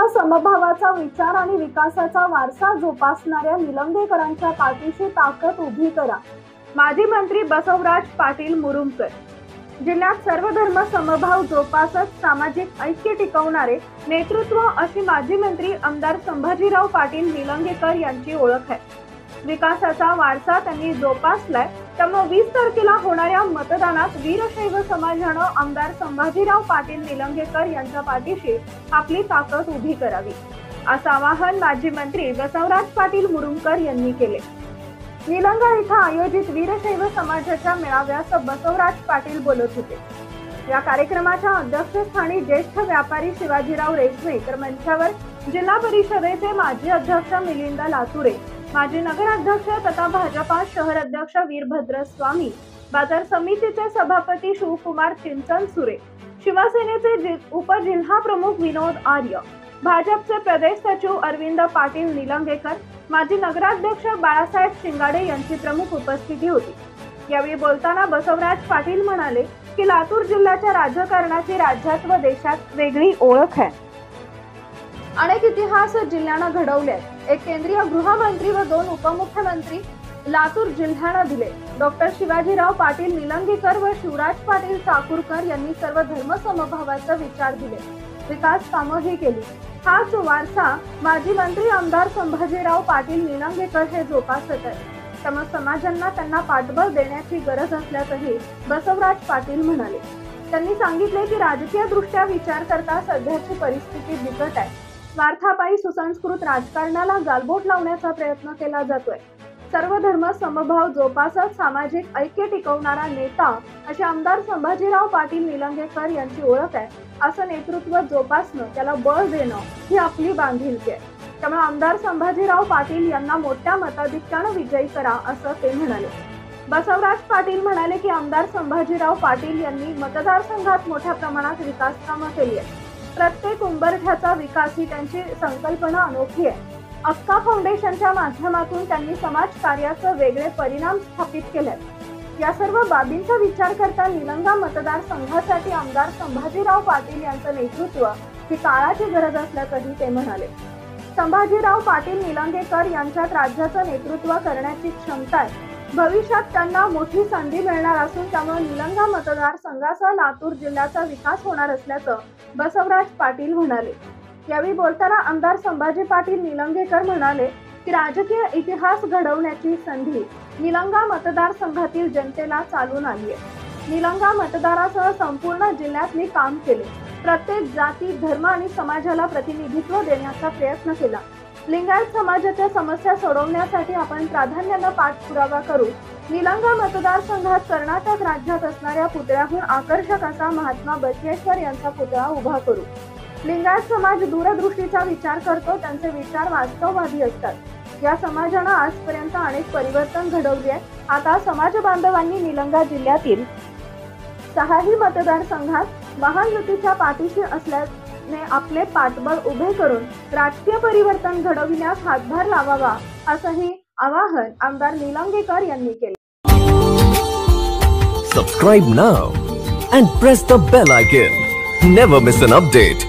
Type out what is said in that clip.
समभावाचा विचार आणि विकासाचा वारसा जोपासणाऱ्या निलंगेकरांच्या पाठीशी ताकद उभी करा। माजी मंत्री बसवराज पाटील मुरुमकर। जिल्ह्यात सर्व धर्म समभाव जोपासत सामाजिक ऐक्य टिकवणारे नेतृत्व अशी माजी मंत्री आमदार संभाजीराव पाटील निलंगेकर यांची ओळख आहे। विकासाचा वारसा त्यांनी जोपासलाय, त्यामुळे 20 तारखेला होणाऱ्या मतदानात वीरशैव समाजानं आमदार संभाजीराव पाटील निलंगेकर यांच्या पाठीशी आपली ताकद उभी करावी, असं आवाहन माजी मंत्री बसवराज पाटील मुरुमकर यांनी केले। निलंगा इथं आयोजित वीरशैव समाजाच्या मेळाव्यात बसवराज पाटील बोलत होते। या कार्यक्रमाच्या अध्यक्षस्थानी ज्येष्ठ व्यापारी शिवाजीराव रेशमे, तर मंचावर जिल्हा परिषदेचे माजी अध्यक्ष मिलिंद लातुरे, माजी नगराध्यक्ष तथा भाजपा शहर अध्यक्ष वीरभद्र स्वामी, बाजार समितीचे सभापती शिवकुमार चिंचनसुरे, शिवसेनेचे उपजिल्हा प्रमुख विनोद आर्य, भाजपचे प्रदेश सचिव अरविंद पाटील निलंगेकर, माजी नगराध्यक्ष बाळासाहेब शिंगाडे यांची प्रमुख उपस्थिती होती। यावेळी बोलताना बसवराज पाटील म्हणाले की लातूर जिल्ह्याच्या राजकारणाची राज्यात व देशात वेगळी ओळख आहे। अनेक इतिहास जिल्ह्यानं घडवले। एक केंद्रीय गृहमंत्री व 2 उपमुख्यमंत्री लातूर जिल्ह्यानं दिले। डॉक्टर शिवाजीराव पाटील निलंगेकर व शिवराज पाटील चाकूरकर यांनी सर्व धर्म समभावाचा विचार दिले, विकास कामंही केली। हाच वारसा माजी मंत्री आमदार संभाजीराव पाटील निलंगेकर हे जोपासत आहेत, त्यामुळे समाजांना त्यांना पाठबळ देण्याची गरज असल्याचंही बसवराज पाटील म्हणाले। त्यांनी सांगितले की राजकीय दृष्ट्या विचार करता सध्याची परिस्थिती बिकट आहे। स्वार्थापायी सुसंस्कृत राजकारणाला गालबोट लावण्याचा प्रयत्न केला जातोय। सर्व धर्म समभाव जोपासत सामाजिक ऐक्य टिकवणारा नेता असे आमदार संभाजीराव पाटील निलंगेकर यांची ओळख आहे। असं नेतृत्व जोपासणं, त्याला बळ देणं ही आपली बांधिलकी आहे। त्यामुळे आमदार संभाजीराव पाटील यांना मोठ्या मताधिक्यानं विजयी करा, असं ते म्हणाले। बसवराज पाटील म्हणाले की आमदार संभाजीराव पाटील यांनी मतदारसंघात मोठ्या प्रमाणात विकास कामं केली आहे। प्रत्येक उंबरठ्याचा विकास ही त्यांची संकल्पना अनोखी आहे। अक्का फाउंडेशनच्या माध्यमातून त्यांनी समाज कार्याचे वेगळे परिणाम स्थापित केलेत। या सर्व बाबींचा विचार करता निलंगा मतदारसंघासाठी आमदार संभाजीराव पाटील यांचं नेतृत्व ही काळाची गरज असल्याचंही ते म्हणाले। संभाजीराव पाटील निलंगेकर यांच्यात राज्याचं नेतृत्व करण्याची क्षमता आहे। भविष्यात त्यांना मोठी संधी मिळणार असून त्यामुळे निलंगा मतदारसंघासह लातूर जिल्ह्याचा विकास होणार असल्याचं बसवराज पाटील म्हणाले। यावेळी बोलताना आमदार संभाजी पाटील निलंगेकर म्हणाले की राजकीय इतिहास घडवण्याची संधी निलंगा मतदारसंघातील जनतेला चालून आली आहे। निलंगा मतदारासह संपूर्ण जिल्ह्यात मी काम केले। प्रत्येक जाती, धर्म आणि समाजाला प्रतिनिधित्व देण्याचा प्रयत्न केला। लिंगायत समाजाच्या समस्या सोडवण्यासाठी आपण प्राधान्यानं पाठपुरावा करू। निलंगा मतदारसंघात कर्नाटक राज्यात असणाऱ्या पुतळ्याहून आकर्षक असा महात्मा बसवेश्वर यांचा पुतळा उभा करू। लिंगायत समाज दूरदृष्टीचा विचार करतो, त्यांचे विचार वास्तववादी असतात। या समाजानं आजपर्यंत अनेक परिवर्तन घडवले आहे। आता समाज बांधवांनी निलंगा जिल्ह्यातील 6ही मतदारसंघात महायुतीच्या पाठीशी असल्याने आपले पाठबळ उभे करून राजकीय परिवर्तन घडविण्यास हातभार लावावा, असंही आवाहन आमदार निलंगेकर यांनी केले। Subscribe now and press the bell icon. Never miss an update.